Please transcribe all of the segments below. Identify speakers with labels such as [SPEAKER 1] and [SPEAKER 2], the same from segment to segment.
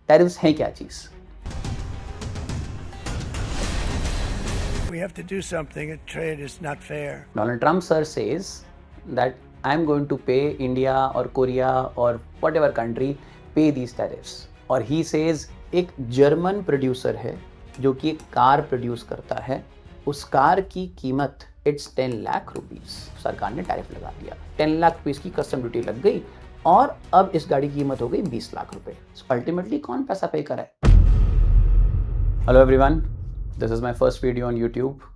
[SPEAKER 1] Tariffs हैं क्या चीज?
[SPEAKER 2] We have to do something. Trade is not fair.
[SPEAKER 1] Donald Trump sir says that I'm going to pay India or Korea or whatever country pay these tariffs. और he says एक German producer है जो कि एक car produce करता है, उस car की कीमत इट्स 10 लाख रुपीस, सरकार ने टैरिफ लगा दिया, 10 लाख रुपीस की कस्टम ड्यूटी लग गई और अब इस गाड़ी की कीमत हो गई 20 लाख रुपए। अल्टीमेटली कौन पैसा पे करे? Hello everyone, this is my first video on YouTube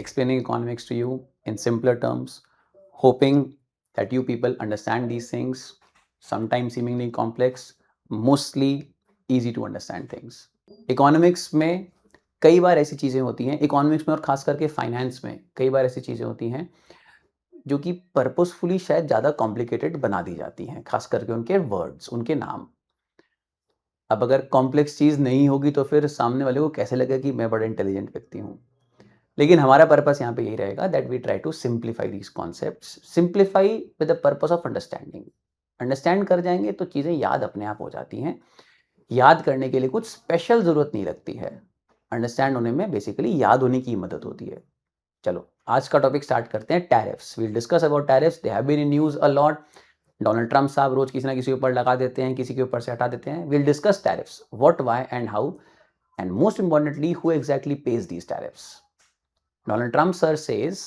[SPEAKER 1] explaining economics to you in simpler terms, hoping that you people understand these things, sometimes seemingly complex, mostly easy to understand things. Economics में कई बार ऐसी चीज़ें होती हैं, economics में और खास करके फाइनेंस में कई बार ऐसी चीज़ें होती हैं जो कि पर्पसफुली शायद ज़्यादा कॉम्प्लिकेटेड बना दी जाती हैं, खास करके उनके वर्ड्स, उनके नाम। अब अगर कॉम्प्लेक्स चीज़ नहीं होगी तो फिर सामने वाले को कैसे लगेगा कि मैं बड़ा इंटेलिजेंट व्यक्ति हूँ। लेकिन हमारा पर्पस यहाँ पे यही रहेगा that we try to simplify these concepts, simplify with the purpose of understanding. Understand कर जाएंगे तो चीज़ें याद अपने आप हो जाती हैं। याद करने के लिए कुछ स्पेशल ज़रूरत नहीं लगती है, अंडरस्टैंड होने में बेसिकली याद होने की मदद होती है। चलो आज का टॉपिक स्टार्ट करते हैं, tariffs. We'll discuss about tariffs, they have been in news a lot. Donald Trump साहब रोज किसी ना किसी के ऊपर लगा देते हैं, किसी के ऊपर से हटा देते हैं। We'll discuss tariffs, what, why and how, and most importantly who exactly pays these tariffs. Donald Trump sir says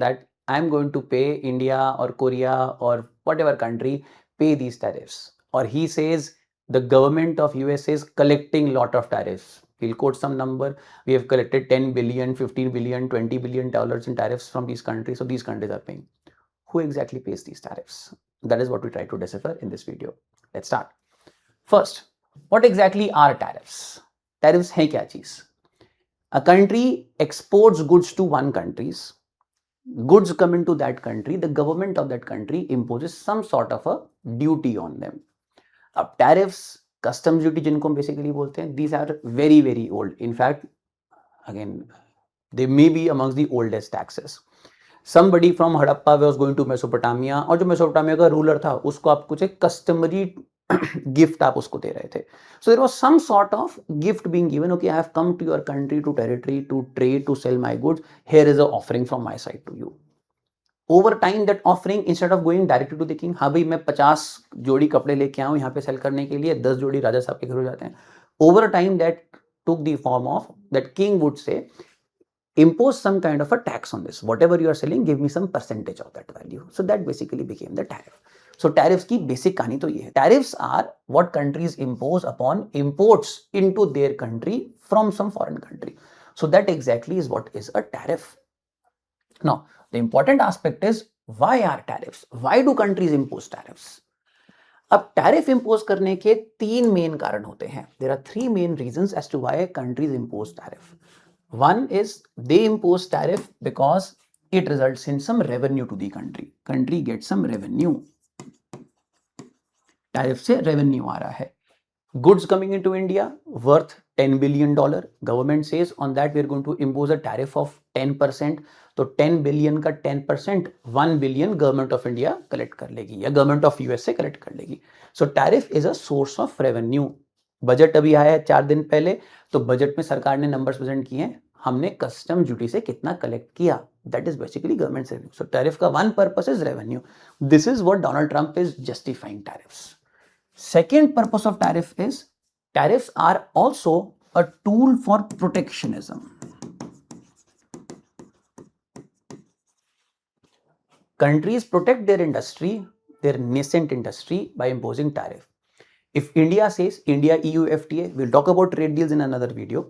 [SPEAKER 1] that I'm going to pay India or Korea or whatever country pay these tariffs. Or he says the government of US is collecting lot of tariffs. He'll quote some number. We have collected 10 billion, 15 billion, 20 billion dollars in tariffs from these countries. So these countries are paying. Who exactly pays these tariffs? That is what we try to decipher in this video. Let's start. First, what exactly are tariffs? Tariffs हैं क्या चीज? A country exports goods to one country. Goods come into that country. The government of that country imposes some sort of a duty on them. अब tariffs, customs duty जिनको हम basically बोलते हैं, these are very very old. In fact, again, they may be amongst the oldest taxes. Somebody from Harappa was going to Mesopotamia, और जो Mesopotamia का ruler था उसको आप कुछ एक कस्टमरी गिफ्ट आप उसको दे रहे थे. So there was some sort of gift being given. Okay, I have come to your country, to territory, to trade, to sell my goods. Here is an offering from my side to you. Over time, that offering, instead of going directly to the king, हाँ भाई मैं 50 जोड़ी कपड़े लेके आऊँ यहाँ पे cell करने के लिए, 10 जोड़ी राजा साहब के घर हो जाते हैं. Over time, that took the form of that king would say, impose some kind of a tax on this. Whatever you are selling, give me some percentage of that value. So that basically became the tariff. So tariffs की basic कहानी तो ये है. Tariffs are what countries impose upon imports into their country from some foreign country. So that exactly is what is a tariff. Now, the important aspect is why are tariffs? Why do countries impose tariffs? अब tariff impose करने के 3 main कारण होते हैं. There are 3 main reasons as to why countries impose tariff. One is they impose tariff because it results in some revenue to the country. Country gets some revenue. Tariff से revenue आ रहा है. Goods coming into India worth $10 billion. Government says on that we are going to impose a tariff of 10%. तो 10 billion का 10%, 1 billion government of India collect कर लेगी या government of US से collect कर लेगी. So tariff is a source of revenue. Budget अभी आया है 4 दिन पहले, तो बजट में सरकार ने नंबर्स प्रेजेंट किए हैं, हमने कस्टम ड्यूटी से कितना कलेक्ट किया. That is basically government revenue. So tariff का one purpose is revenue. This is what Donald Trump is justifying tariffs. Second purpose of tariff is tariffs are also a tool for protectionism. Countries protect their industry, their nascent industry, by imposing tariff. If India says, India EU FTA, we'll talk about trade deals in another video.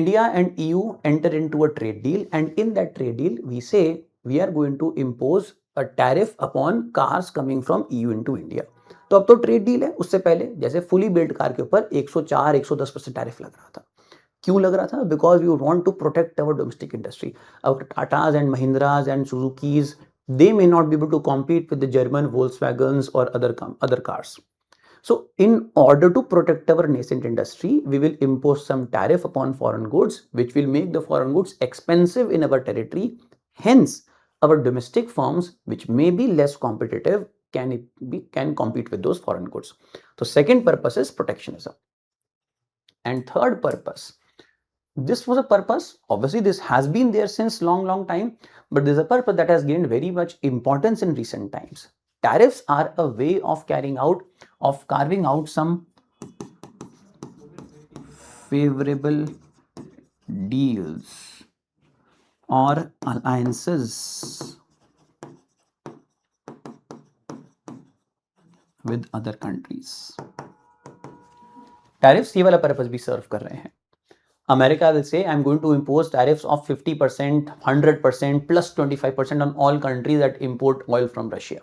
[SPEAKER 1] India and EU enter into a trade deal, and in that trade deal we say we are going to impose a tariff upon cars coming from EU into India. तो अब तो trade deal है, उससे पहले जैसे fully build car के ऊपर 104-110% tariff लग रहा था. क्यों लग रहा था? Because we want to protect our domestic industry. अब Tatas and Mahindras and Suzukis, they may not be able to compete with the German Volkswagens or other cars. So in order to protect our nascent industry, we will impose some tariff upon foreign goods, which will make the foreign goods expensive in our territory. Hence, our domestic firms, which may be less competitive, can compete with those foreign goods. So second purpose is protectionism. And third purpose, this was a purpose, obviously this has been there since long time, but there's a purpose that has gained very much importance in recent times. Tariffs are a way of carving out some favorable deals or alliances with other countries. Tariffs ये वाला purpose भी सर्व कर रहे हैं. America will say, I'm going to impose tariffs of 50%, 100%, plus 25% on all countries that import oil from Russia.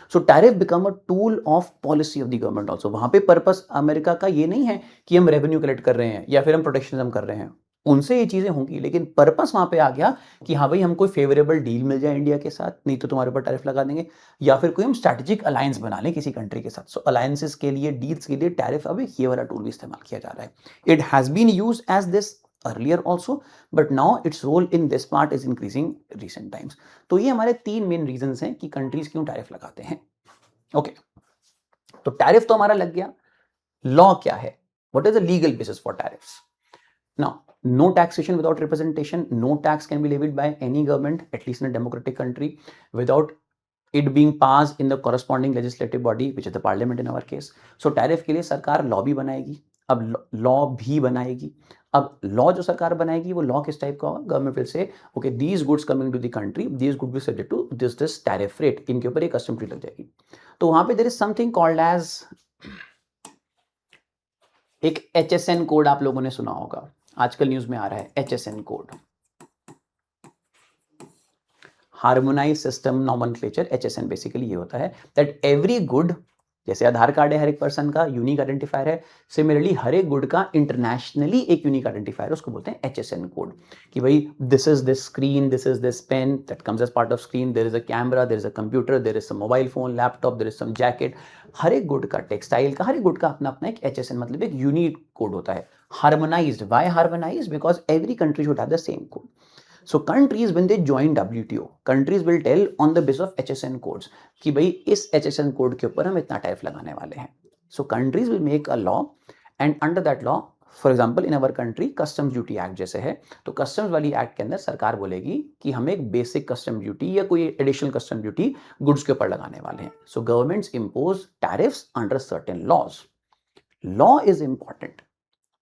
[SPEAKER 1] So tariff become a tool of policy of the government also. वहां पे purpose America का ये नहीं है कि हम revenue collect कर रहे हैं या फिर हम प्रोटेक्शनिज्म कर रहे हैं, उनसे ये चीजें होंगी, लेकिन पर्पस वहां पे आ गया कि हाँ भाई हमको फेवरेबल डील मिल जाए इंडिया के साथ, नहीं तो तुम्हारे ऊपर टैरिफ लगा देंगे, या फिर कोई हम स्ट्रैटेजिक अलायंस बना लें किसी कंट्री के साथ. सो अलायंसेस के लिए, डील्स के लिए टैरिफ अब ये वाला टूल भी इस्तेमाल किया जा रहा है. It has been used as this earlier also, but now its role in this part is increasing recent times. तो ये हमारे 3 मेन रीजंस हैं कि कंट्रीज क्यों टैरिफ लगाते हैं. ओके, तो टैरिफ तो हमारा लग गया. लॉ क्या है? What is the legal basis for tariffs? Now, no taxation without representation. No tax can be levied by any government, at least in a democratic country, without it being passed in the corresponding legislative body, which is the parliament in our case. So tariff के लिए सरकार law भी बनाएगी. अब law भी बनाएगी. अब law जो सरकार बनाएगी वो लॉ किस टाइप का होगा? Government will say okay, these goods coming to the country, these good be subject to this tariff rate. इनके ऊपर एक कस्टम ड्यूटी लग जाएगी. तो वहां पे there is something called as एक HSN कोड. आप लोगों ने सुना होगा, आजकल न्यूज में आ रहा है HSN code, harmonise system nomenclature. HSN basically ये होता है दैट एवरी गुड, जैसे आधार कार्ड है हर एक पर्सन का, यूनिक आइडेंटिफायर है, सिमिलरली हर एक गुड का इंटरनेशनली एक यूनिक आइडेंटिफायर, उसको बोलते हैं HSN कोड. कि भाई this is this screen, this is this pen that comes as part of screen, there is a camera, there is a computer, there is some mobile phone, laptop, there is some jacket. हर एक good का, textile का, हर एक good का अपना अपना एक HSN मतलब एक यूनिक कोड होता है. Harmonised, why harmonised? Because every country should have the same code. So countries when they join WTO, countries will tell on the basis of HSN codes कि भाई इस HSN कोड के ऊपर हम इतना टैरिफ लगाने वाले हैं. So countries will make a law and under that law, for example in our country customs duty act जैसे है, तो customs वाली एक्ट के अंदर सरकार बोलेगी कि हम एक बेसिक कस्टम ड्यूटी या कोई एडिशनल कस्टम ड्यूटी गुड्स के ऊपर लगाने वाले हैं. So governments impose tariffs under certain laws. Law is important.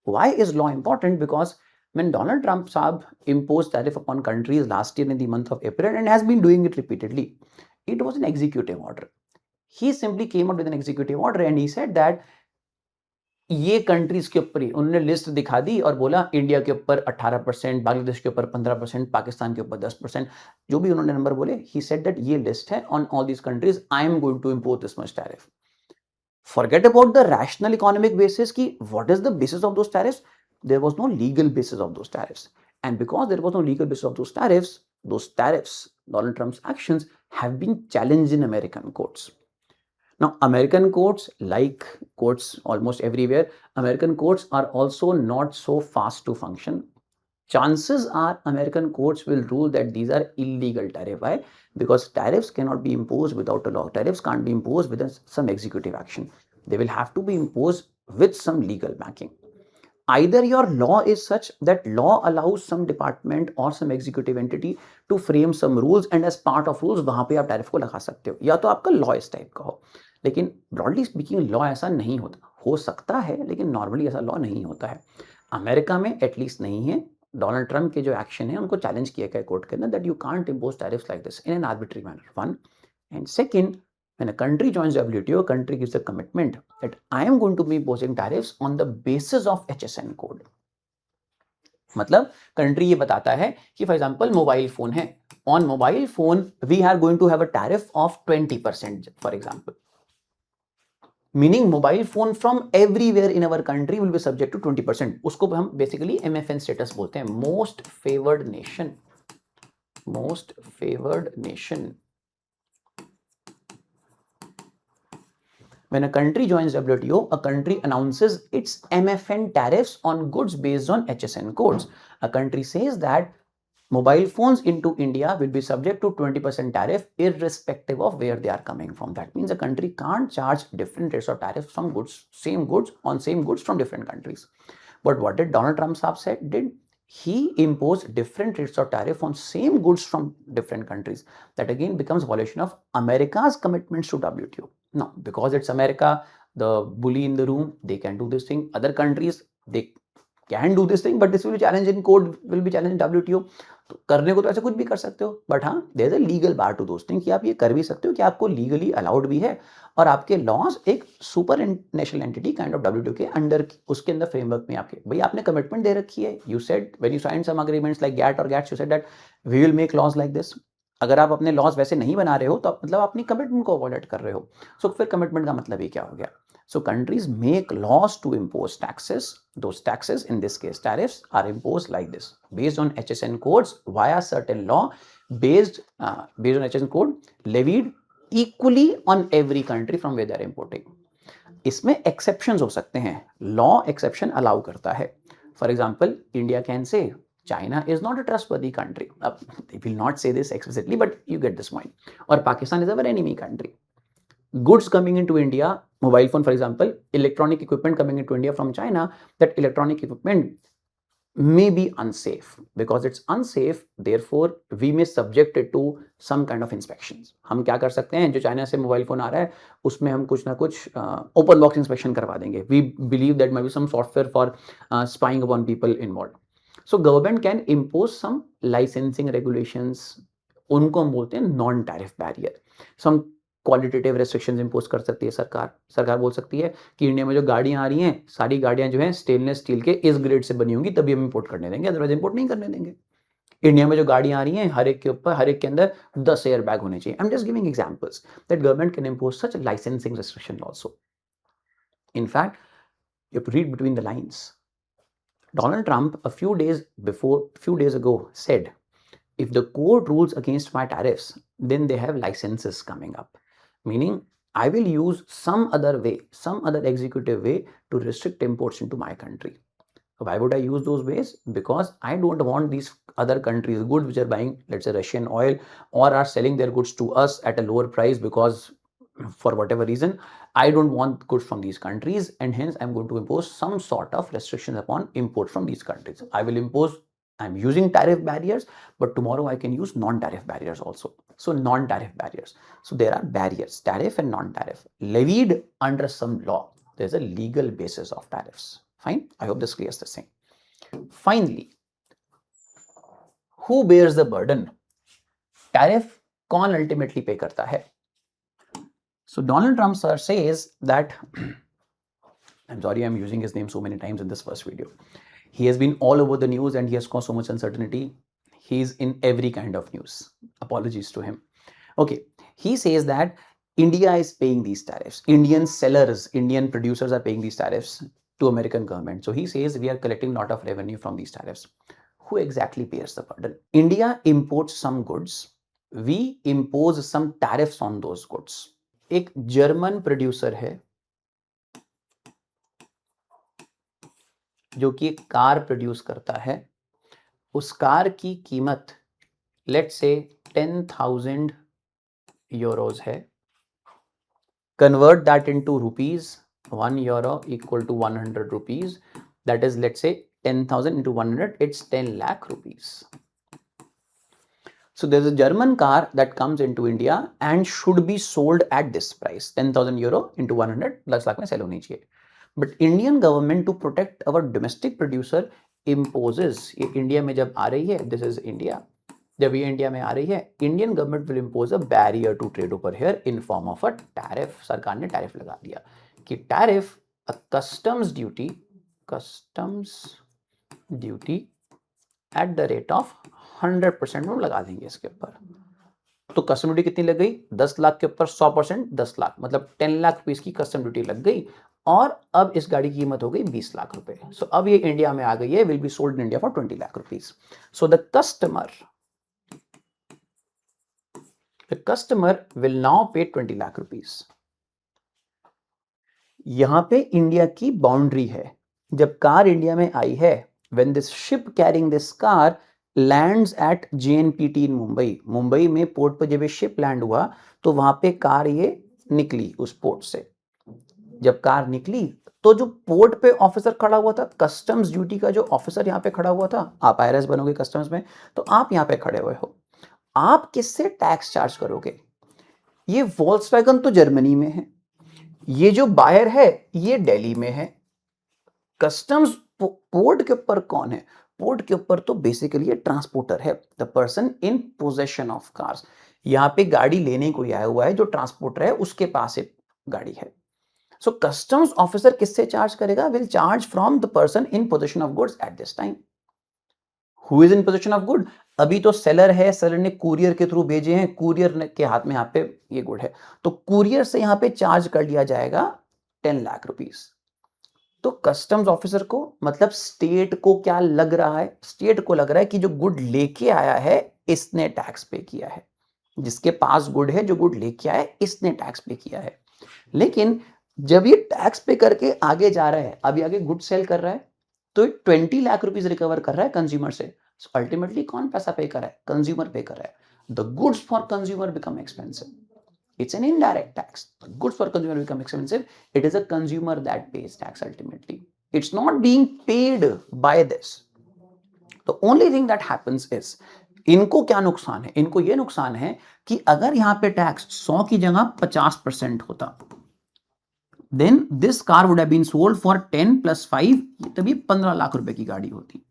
[SPEAKER 1] Why is law important? Because when Donald Trump saab imposed tariff upon countries last year in the month of April and has been doing it repeatedly, it was an executive order. He simply came out with an executive order and he said that ये countries के ऊपर ही उन्होंने list दिखा दी और बोला India के ऊपर 18%, बांग्लादेश के ऊपर 15%, पाकिस्तान के ऊपर 10%, जो भी उन्होंने नंबर बोले, he said that ये लिस्ट है on all these countries, I am going to impose this much tariff. Forget about the rational economic basis ki what is the basis of those tariffs? There was no legal basis of those tariffs. And because there was no legal basis of those tariffs, Donald Trump's actions have been challenged in American courts. Now, American courts, like courts almost everywhere, American courts are also not so fast to function. Chances are American courts will rule that these are illegal tariff. Why? Because tariffs cannot be imposed without a law. Tariffs can't be imposed with some executive action. They will have to be imposed with some legal backing. Either your law is such that law allows some department or some executive entity to frame some rules and as part of rules वहां पे आप tariff को लगा सकते हो, या तो आपका लॉ इस टाइप का हो. लेकिन ब्रॉडली स्पीकिंग लॉ ऐसा नहीं होता. हो सकता है लेकिन नॉर्मली ऐसा लॉ नहीं होता है. अमेरिका में एटलीस्ट नहीं है. डोनाल्ड ट्रम्प के जो एक्शन है उनको चैलेंज किया गया कोर्ट के अंदर that you can't impose tariffs like this in an arbitrary manner. One. And second, when a country joins WTO, a country gives a commitment that I am going to be imposing tariffs on the basis of HSN code. मतलब country ये बताता है कि for example mobile phone है, on mobile phone we are going to have a tariff of 20% for example, meaning mobile phone from everywhere in our country will be subject to 20%. उसको हम basically MFN status बोलते हैं, most favoured nation. Most favoured nation. When a country joins WTO, a country announces its MFN tariffs on goods based on HSN codes. A country says that mobile phones into India will be subject to 20% tariff irrespective of where they are coming from. That means a country can't charge different rates of tariffs on goods, same goods from different countries. But what did Donald Trump said? He imposed different rates of tariff on same goods from different countries. That again becomes violation of America's commitments to WTO. Now, because it's America, the bully in the room, they can do this thing. Other countries, they can do this thing, but this will be challenged in court, will be challenged in WTO. तो करने को तो ऐसे कुछ भी कर सकते हो, बट हाँ, there is a legal bar to those thing कि आप ये कर भी सकते हो, कि आपको लीगली अलाउड भी है, और आपके लॉज एक super national entity kind of WTO के अंडर, उसके अंदर फ्रेमवर्क में आपके, भाई आपने कमिटमेंट दे रखी है, you said when you sign some agreements like GATT और GATS, you said that we will make laws like this. अगर आप अपने लॉज वैसे नहीं बना रहे हो तो मतलब अपनी कमिटमेंट को वॉयलेट कर रहे हो। सो फिर कमिटमेंट का मतलब ये क्या हो गया? So countries make laws to impose taxes. Those taxes, in this case tariffs, are imposed like this, based on HSN codes via certain law, based on HSN code levied equally on every country from where they are importing. इसमें exceptions हो सकते हैं, law exception allow करता है. For example, India can say China is not a trustworthy country. They will not say this explicitly, but you get this point. Or Pakistan is our enemy country. Goods coming into India, mobile phone for example, electronic equipment coming into India from China, that electronic equipment may be unsafe. Because it's unsafe, therefore we may subject it to some kind of inspections. हम क्या कर सकते हैं, जो China से mobile phone आ रहा है उसमें हम कुछ ना कुछ ओपन बॉक्स इंस्पेक्शन करवा देंगे. We believe that might be some software for spying upon people involved. So government can impose some licensing regulations. उनको हम बोलते हैं non tariff barrier. Some qualitative restrictions impose कर सकती है सरकार बोल सकती है कि इंडिया में जो गाड़ियां आ रही हैं, सारी गाड़ियां जो हैं स्टेनलेस स्टील के इस ग्रेड से बनी होंगी, तभी हम इंपोर्ट करने देंगे, अदरवाइज इंपोर्ट नहीं करने देंगे. इंडिया में जो गाड़ियां आ रही हैं, हर एक के अंदर 10 एयर बैग होने चाहिए. I am just giving examples that government can impose such licensing restriction also. In fact, you have to read between the lines. Donald Trump a few days ago said, if the court rules against my tariffs, then they have licenses coming up. Meaning, I will use some other way, some other executive way to restrict imports into my country. Why would I use those ways? Because I don't want these other countries' goods which are buying, let's say, Russian oil, or are selling their goods to us at a lower price because for whatever reason, I don't want goods from these countries, and hence I'm going to impose some sort of restrictions upon import from these countries. I'm using tariff barriers, but tomorrow I can use non-tariff barriers also. So non-tariff barriers. So there are barriers, tariff and non-tariff, levied under some law. There's a legal basis of tariffs. Fine. I hope this clears the thing. Finally, who bears the burden? Tariff कौन ultimately pay करता है? So Donald Trump sir says that I'm sorry I'm using his name so many times in this first video. He has been all over the news and he has caused so much uncertainty. He's in every kind of news. Apologies to him. Okay, he says that India is paying these tariffs. Indian sellers, Indian producers are paying these tariffs to American government. So he says we are collecting a lot of revenue from these tariffs. Who exactly bears the burden? India imports some goods. We impose some tariffs on those goods. एक German producer है जो कि एक car produce करता है. उस car की कीमत लेट्स से 10,000 यूरोज है. Convert that into rupees. 1 euro equal to 100 rupees. That is, let's say 10,000 into 100, it's 10 lakh rupees. So there's a German car that comes into India and should be sold at this price, 10,000 euro into 100, 10 lakh में sell होनी चाहिए. But Indian government, to protect our domestic producer, imposes, ये India में जब आ रही है, this is India, जब ये इंडिया में आ रही है, Indian government will impose a barrier to trade over here in form of a tariff. सरकार ने tariff लगा दिया कि tariff, a customs duty at the rate of 100% में लगा देंगे इसके ऊपर. तो कस्टम ड्यूटी कितनी लग गई? 10 लाख के ऊपर 100%, 10 लाख मतलब 10 लाख रुपीस की कस्टम ड्यूटी लग गई. और अब इस गाड़ी की कीमत हो गई 20 लाख रुपए. सो अब ये इंडिया में आ गई है, will be sold in India for 20 lakh rupees. So the customer will now पे 20 lakh rupees. यहां पे इंडिया की बाउंड्री है. जब कार इंडिया में आई है, when this ship carrying this car lands at JNPT in Mumbai, Mumbai में पोर्ट पर जब ये शिप लैंड हुआ तो वहां पे कार ये निकली उस पोर्ट से। जब कार निकली तो जो पोर्ट पे ऑफिसर खड़ा हुआ था, कस्टम्स ड्यूटी का जो ऑफिसर यहाँ पे खड़ा हुआ था, आप IRS बनोगे कस्टम्स में, तो आप यहाँ पे खड़े हुए हो, आप किससे टैक्स चार्ज करोगे? ये वॉल्क्सवैगन तो जर्मनी में है, ये जो बायर है ये दिल्ली में है। कस्टम्स पोर्ट के ऊपर कौन है? पोर्ट के ऊपर तो बेसिकली ये ट्रांसपोर्टर है, the person in possession of cars. यहाँ पे गाड़ी लेने कोई आया हुआ है, जो ट्रांसपोर्टर है उसके पास एक गाड़ी है। सो कस्टम्स ऑफिसर किससे चार्ज करेगा? Will charge from the person in possession of goods at this time. Who is in possession of good? अभी तो सेलर है, सेलर ने कुरियर के थ्रू भेजे हैं, कुरियर के हाथ में यहाँ पे ये गुड है, तो कुरियर से यहाँ पे चार्ज कर लिया जाएगा 10 लाख रुपीस। तो कस्टम्स ऑफिसर को, मतलब स्टेट को क्या लग रहा है? स्टेट को लग रहा है कि जो गुड लेके आया है इसने टैक्स पे किया है, जिसके पास गुड है, जो गुड लेके आया है इसने टैक्स पे किया है। लेकिन जब ये टैक्स पे करके आगे जा रहा है, अभी आगे गुड सेल कर रहा है, तो 20 लाख रुपीस रिकवर कर रहा है कंज्यूमर से। अल्टीमेटली कौन पैसा पे कर रहा है? कंज्यूमर पे कर रहा है। The goods for consumer become expensive, it's an indirect tax. The goods for consumer become expensive. It is a consumer that pays tax ultimately. It's not being paid by this. The only thing that happens is, इनको क्या नुकसान है? इनको ये नुकसान है कि अगर यहां पे टैक्स 100 की जगह 50% होता, then this car would have been sold for 10 plus 5, तभी 15 लाख रुपए की गाड़ी होती।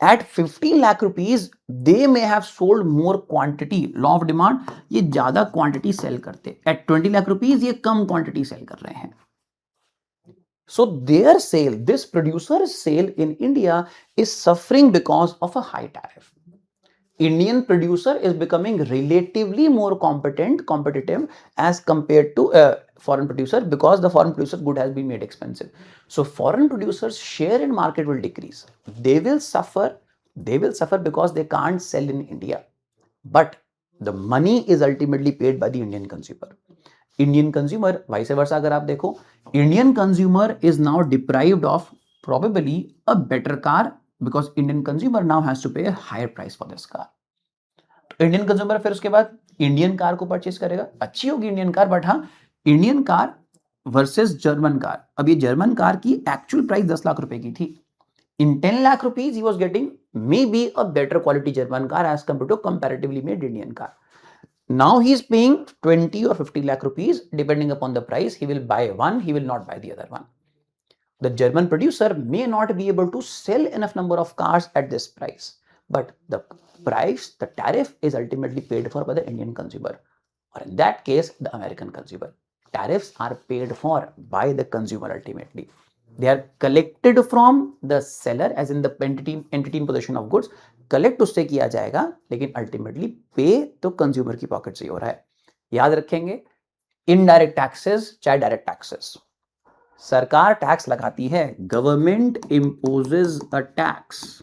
[SPEAKER 1] At 15 lakh rupees, they may have sold more quantity. Law of demand, ये ज्यादा क्वांटिटी सेल करते। At 20 lakh rupees, ये कम क्वांटिटी सेल कर रहे हैं। So their sale, this producer's sale in India is suffering because of a high tariff. Indian producer is becoming relatively more competitive as compared to foreign producer, because the foreign producer good has been made expensive. So foreign producers share in market will decrease. They will suffer because they can't sell in India. But the money is ultimately paid by the Indian consumer. Indian consumer, vice versa, अगर आप देखो, Indian consumer is now deprived of probably a better car, because Indian consumer now has to pay a higher price for this car. Indian consumer फिर उसके बाद Indian car को purchase करेगा, अच्छी होगी इंडियन कार, बट हाँ, Indian car versus German car. अब ये जर्मन कार की एक्चुअल प्राइस 10 लाख रुपए की थी। इन 10 lakh rupees he was getting maybe a better quality German car as compared to comparatively made Indian car. Now he is paying 20 or 50 lakh rupees depending upon the price. He will buy one, he will not buy the other one. The German producer may not be able to sell enough number of cars at this price, but the price, the tariff is ultimately paid for by the Indian consumer, or in that case the American consumer. Tariffs are paid for by the consumer ultimately. They are collected from the seller, as in the entity in possession of goods, collect उससे किया जाएगा, लेकिन ultimately पे तो consumer की pocket से ही हो रहा है। याद रखेंगे, इनडायरेक्ट टैक्सेस चाहे डायरेक्ट टैक्सेस, सरकार टैक्स लगाती है, government imposes a tax,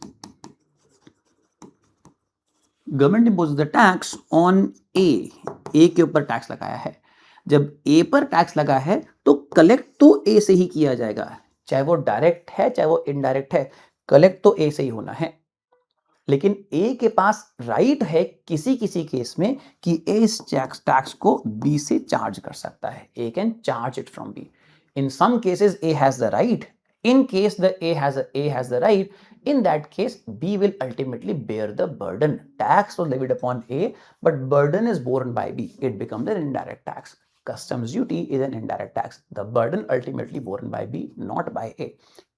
[SPEAKER 1] government imposes the tax on A के ऊपर टैक्स लगाया है। जब ए पर टैक्स लगा है तो कलेक्ट तो ए से ही किया जाएगा, चाहे वो डायरेक्ट है चाहे वो इनडायरेक्ट है, कलेक्ट तो ए से ही होना है। लेकिन ए के पास राइट है किसी किसी केस में कि ए इस टैक्स को बी से चार्ज कर सकता है। A can charge it from B. In some cases A has the right, in case the A has the right, in that case B will ultimately bear the burden. Tax was levied upon A, but burden is borne by B. It becomes an indirect tax. Customs duty is an indirect tax. The burden ultimately borne by B, not by A.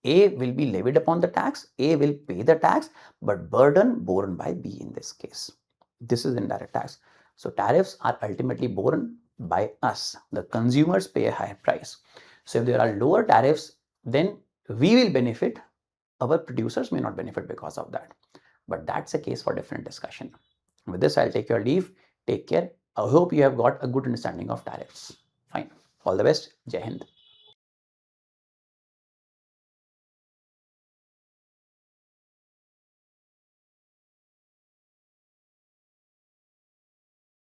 [SPEAKER 1] A will be levied upon the tax, A will pay the tax, but burden borne by B in this case. This is indirect tax. So tariffs are ultimately borne by us. The consumers pay a higher price. So if there are lower tariffs, then we will benefit, our producers may not benefit because of that. But that's a case for different discussion. With this, I'll take your leave. Take care. I hope you have got a good understanding of tariffs. Fine. All the best. Jai Hind.